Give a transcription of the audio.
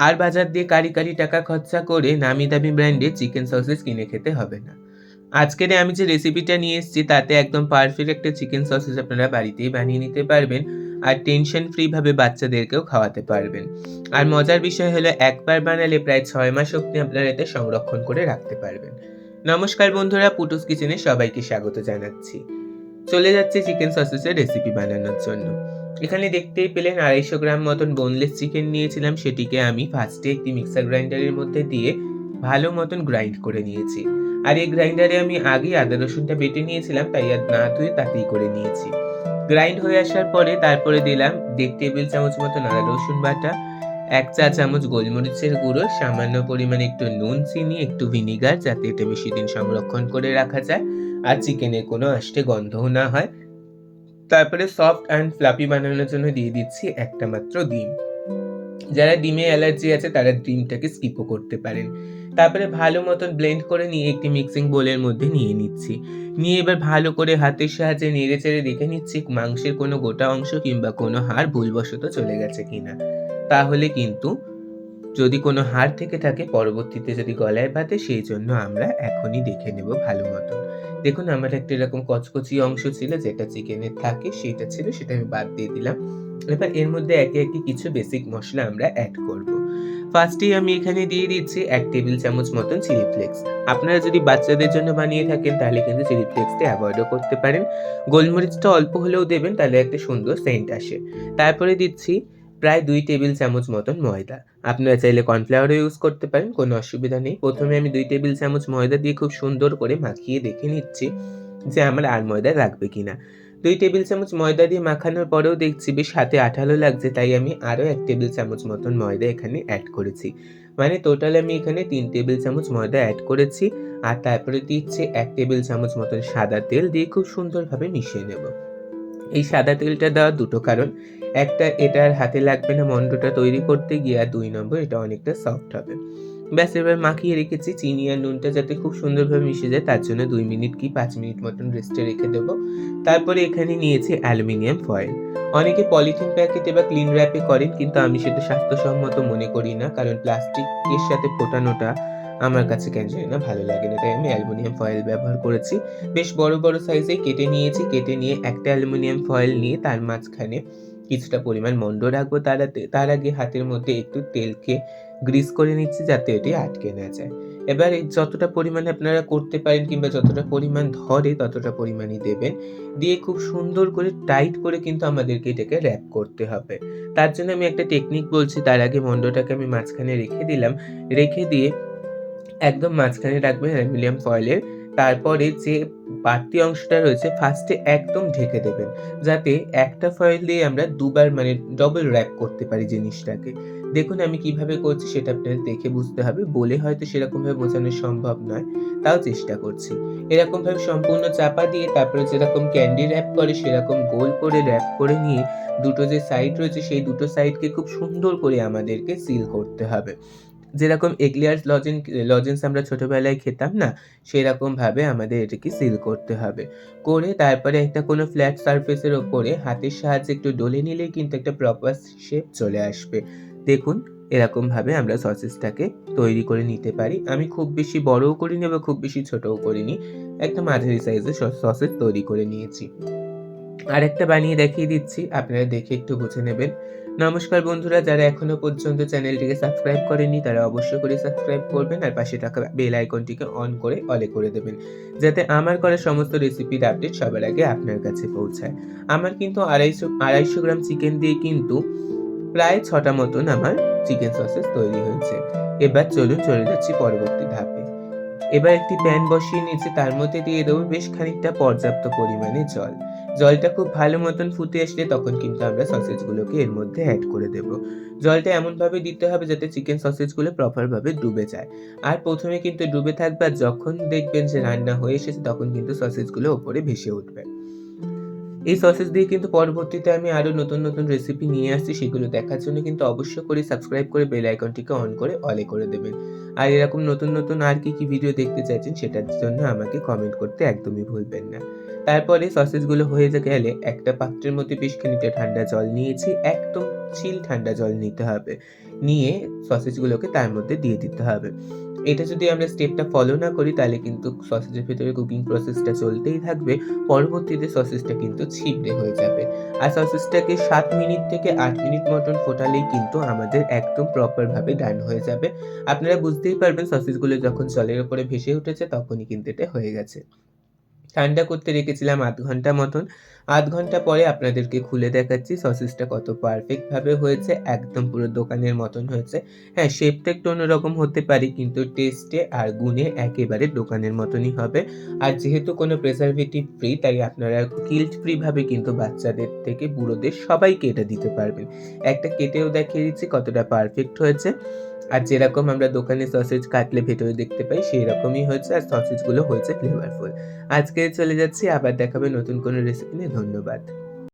আর বাজার দিয়ে কারি কারি টাকা খরচা করে নামি দামি ব্র্যান্ডের চিকেন সসেস কিনে খেতে হবে না। আজকের আমি যে রেসিপিটা নিয়ে এসেছি তাতে একদম পারফেক্ট একটা চিকেন সসেস আপনারা বাড়িতেই বানিয়ে নিতে পারবেন, আর টেনশন ফ্রি ভাবে বাচ্চাদেরকেও খাওয়াতে পারবেন। আর মজার বিষয় হলো একবার বানালে প্রায় 6 মাস অবধি আপনারা এতে সংরক্ষণ করে রাখতে পারবেন। নমস্কার বন্ধুরা, পুটুস কিচেনে সবাইকে স্বাগত জানাচ্ছি। চলে যাচ্ছে চিকেন সসেসের রেসিপি বানানোর জন্য। এখানে দেখতেই পেলেন 250 গ্রাম মতন বোনলেস চিকেন নিয়েছিলাম, সেটিকে আমি ফার্স্টে একটি মিক্সার গ্রাইন্ডারের মধ্যে দিয়ে ভালো মতন গ্রাইন্ড করে নিয়েছি। আর এই গ্রাইন্ডারে আমি আগেই আদা রসুনটা বেটে নিয়েছিলাম, তাই আর না ধুয়ে তাতেই করে নিয়েছি। গ্রাইন্ড হয়ে আসার পরে তারপরে দিলাম 1.5 টেবিল চামচ মতন আদা রসুন বাটা, 1 চা চামচ গোলমরিচের গুঁড়ো, সামান্য পরিমাণে একটু নুন, চিনি, একটু ভিনিগার, যাতে এটা বেশি দিন সংরক্ষণ করে রাখা যায় আর চিকেনের কোনো আষ্টে গন্ধও না হয়। তারপরে সফট অ্যান্ড ফ্লাফি বানানোর জন্য দিয়ে দিচ্ছি একটা মাত্র ডিম। যারা ডিমে অ্যালার্জি আছে তারা ডিমটাকে স্কিপও করতে পারেন। তারপরে ভালো মতন ব্লেন্ড করে নিয়ে একটি মিক্সিং বোলের মধ্যে নিয়ে নিচ্ছি। নিয়ে এবার ভালো করে হাতের সাহায্যে নেড়ে চেড়ে দেখে নিচ্ছি মাংসের কোনো গোটা অংশ কিংবা কোনো হাড় ভুলবশত চলে গেছে কিনা। তাহলে কিন্তু যদি কোনো হাড় থেকে থাকে পরবর্তীতে যদি গলায় বাঁধে, সেই জন্য আমরা এখনই দেখে নেব ভালো মতন। দেখুন আমার একটা এরকম কচকচি অংশ ছিল যেটা চিকেনের থাকে, সেটা ছিল, সেটা আমি বাদ দিয়ে দিলাম। এবার এর মধ্যে একে একে কিছু বেসিক মশলা আমরা অ্যাড করব। ফার্স্টেই আমি এখানে দিয়ে দিচ্ছি 1 টেবিল চামচ মতন চিলি ফ্লেক্স। আপনারা যদি বাচ্চাদের জন্য বানিয়ে থাকেন তাহলে কিন্তু চিলি ফ্লেক্সটা অ্যাভয়েডও করতে পারেন। গোলমরিচটা অল্প হলেও দেবেন, তাহলে একটা সুন্দর সেন্ট আসে। তারপরে দিচ্ছি প্রায় 2 টেবিল চামচ মতন ময়দা। আপনারা চাইলে কর্নফ্লাওয়ারও ইউজ করতে পারেন, কোনো অসুবিধা নেই। প্রথমে আমি 2 টেবিল চামচ ময়দা দিয়ে খুব সুন্দর করে মাখিয়ে দেখে নিচ্ছি যে আমার আর ময়দা লাগবে কিনা। 2 টেবিল চামচ ময়দা দিয়ে মাখানোর পরেও দেখছি বেশ হাতে আঠালো লাগছে, তাই আমি আরও 1 টেবিল চামচ মতন ময়দা এখানে অ্যাড করেছি। মানে টোটাল আমি এখানে 3 টেবিল চামচ ময়দা অ্যাড করেছি। আর তারপরে দিচ্ছি 1 টেবিল চামচ মতন সাদা তেল দিয়ে খুব সুন্দরভাবে মিশিয়ে নেব। এই সাদা তেলটা দেওয়ার দুটো কারণ। একটা, এটা আর হাতে লাগবে না মন্ডটা তৈরি করতে গিয়ে, আর 2 নম্বর, এটা অনেকটা সফট হবে। ব্যাস, এবার মাখিয়ে রেখেছি। চিনি আর নুনটা যাতে খুব সুন্দরভাবে মিশে যায় তার জন্য 2 মিনিট কি 5 মিনিট মতন রেস্টে রেখে দেবো। তারপরে এখানে নিয়েছি অ্যালুমিনিয়াম ফয়েল। অনেকে পলিথিন প্যাকেটে বা ক্লিন র্যাপে করেন, কিন্তু আমি সেটা স্বাস্থ্যসম্মত মনে করি না, কারণ প্লাস্টিকের সাথে ফোটানোটা আমার কাছে কেন জানি না ভালো লাগে না, তাই আমি অ্যালুমিনিয়াম ফয়েল ব্যবহার করেছি। বেশ বড় বড় সাইজে কেটে নিয়েছি। কেটে নিয়ে একটা অ্যালুমিনিয়াম ফয়েল নিয়ে তার মাঝখানে কিছুটা পরিমাণ মন্ড রাখবো। তার আগে হাতের মধ্যে একটু তেলকে গ্রিস করে নিচ্ছি যাতে এটি আটকে না যায়। এবার যতটা পরিমাণে আপনারা করতে পারেন কিংবা যতটা পরিমাণ ধরে ততটা পরিমাণই দেবেন। দিয়ে খুব সুন্দর করে টাইট করে কিন্তু আমাদেরকে এটাকে র‍্যাপ করতে হবে। তার জন্য আমি একটা টেকনিক বলছি। তার আগে মন্ডটাকে আমি মাঝখানে রেখে দিলাম। রেখে দিয়ে একদম মাঝখানে রাখবেন অ্যালুমিনিয়াম ফয়েলের। তারপরে যে বাড়তি অংশটা রয়েছে ফার্স্টে একদম ঢেকে দেবেন। যাতে একটা ফয়েল দিয়ে আমরা দুবার মানে ডবল র‍্যাপ করতে পারি জিনিসটাকে। দেখুন আমি কিভাবে করছি সেটা আপনাদের দেখে বুঝতে হবে। বলে হয়তো সেরকমভাবে বোঝানো সম্ভব নয়, তাও চেষ্টা করছি। এরকমভাবে সম্পূর্ণ চাপা দিয়ে তারপরে যেরকম ক্যান্ডি র‍্যাপ করে সেরকম গোল করে র‍্যাপ করে নিয়ে দুটো যে সাইড রয়েছে সেই দুটো সাইডকে খুব সুন্দর করে আমাদেরকে সিল করতে হবে। যেরকম এক্লেয়ার্স লজেন্স আমরা ছোটবেলায় খেতাম না? সেরকমভাবে আমাদের এটাকে সিল করতে হবে। করে তারপরে একটা কোনো ফ্ল্যাট সারফেসের ওপরে হাতের সাহায্যে একটু ডলে নিলেই কিন্তু একটা প্রপার শেপ চলে আসবে। দেখুন এরকমভাবে আমরা সসেসটাকে তৈরি করে নিতে পারি। আমি খুব বেশি বড়ও করিনি আবার খুব বেশি ছোটও করিনি। একটা মাঝারি সাইজের সসেস তৈরি করে নিয়েছি। আরেকটা বানিয়ে দেখিয়ে দিচ্ছি, আপনারা দেখে একটু বুঝে নেবেন। নমস্কার বন্ধুরা, যারা এখনো পর্যন্ত চ্যানেলটিকে সাবস্ক্রাইব করেননি তারা অবশ্যই করে সাবস্ক্রাইব করবেন আর পাশে থাকা বেল আইকনটিকে অন করে অলে করে দেবেন, যাতে আমার করা সমস্ত রেসিপির আপডেট সবার আগে আপনার কাছে পৌঁছায়। আমার কিন্তু 250 গ্রাম চিকেন দিয়ে কিন্তু প্রায় 6টা মতন আমার চিকেন সসেস তৈরি হয়েছে। এবার চলুন চলে যাচ্ছি পরবর্তী ধাপে। এবার একটি প্যান বসিয়ে নিয়েছি, তার মধ্যে দিয়ে দেবো বেশ খানিকটা পর্যাপ্ত পরিমাণে জল। জলটা খুব ভালো মতন ফুটে আসলে তখন কিন্তু আমরা সসেজগুলোকে এর মধ্যে অ্যাড করে দেব। জলটা এমনভাবে দিতে হবে যাতে চিকেন সসেজগুলো প্রপারভাবে ডুবে যায়। আর প্রথমে কিন্তু ডুবে থাকবে, আর যখন দেখবেন যে রান্না হয়ে এসেছে তখন কিন্তু সসেজগুলো ওপরে ভেসে উঠবে। এই সসেস দিয়ে কিন্তু পরবর্তীতে আমি আরো নতুন নতুন রেসিপি নিয়ে আসছি, সেগুলো দেখার জন্য কিন্তু অবশ্যই করে সাবস্ক্রাইব করে বেল আইকনটিকে অন করে অলে করে দেবেন। আর এরকম নতুন নতুন আর কি ভিডিও দেখতে চাইছেন সেটার জন্য আমাকে কমেন্ট করতে একদমই ভুলবেন না। তারপরে সসেসগুলো হয়ে গেলে একটা পাত্রের মধ্যে বেশ খানিকটা ঠান্ডা জল নিয়েছি, একদম চিল ঠান্ডা জল নিতে হবে। নিয়ে সসেজগুলোকে তার মধ্যে দিয়ে দিতে হবে। এটা যদি আমরা স্টেপটা ফলো না করি তাহলে কিন্তু সসেজের ভেতরে কুকিং প্রসেসটা চলতেই থাকবে। পরবর্তীতে সসেজটা কিন্তু ছিবড়ে হয়ে যাবে। আর সসেজটাকে ৭ মিনিট থেকে ৮ মিনিট মতন ফোটালেই কিন্তু আমাদের একদম প্রপারভাবে ডান হয়ে যাবে। আপনারা বুঝতেই পারবেন সসেজগুলো যখন জলের উপরে ভেসে উঠেছে তখনই কিন্তু এটা হয়ে গেছে। ঠান্ডা করতে রেখেছিলাম ০.৫ ঘন্টা মতন। ০.৫ ঘন্টা পরে আপনাদেরকে খুলে দেখাচ্ছি সসেজটা কত পারফেক্ট ভাবে হয়েছে। একদম পুরো দোকানের মতন হয়েছে। হ্যাঁ, শেপটা একটু অন্যরকম হতে পারে কিন্তু টেস্টে আর গুণে একেবারে দোকানের মতনই হবে। আর যেহেতু কোনো প্রিজারভেটিভ ফ্রি তাই আপনারা গিল্ট ফ্রি ভাবে কিন্তু বাচ্চাদের থেকে বুড়োদের সবাইকে এটা দিতে পারবেন। একটা কেটেও দেখিয়ে দিচ্ছি কতটা পারফেক্ট হয়েছে। আর যেরকম আমরা দোকানে সসেজ কাটলে ভেতরে দেখতে পাই সেইরকমই হয়েছে আর সসেজগুলো হয়েছে ফ্লেভারফুল। আজকে চলে যাচ্ছি, আবার দেখা হবে নতুন কোনো রেসিপি নিয়ে। ধন্যবাদ।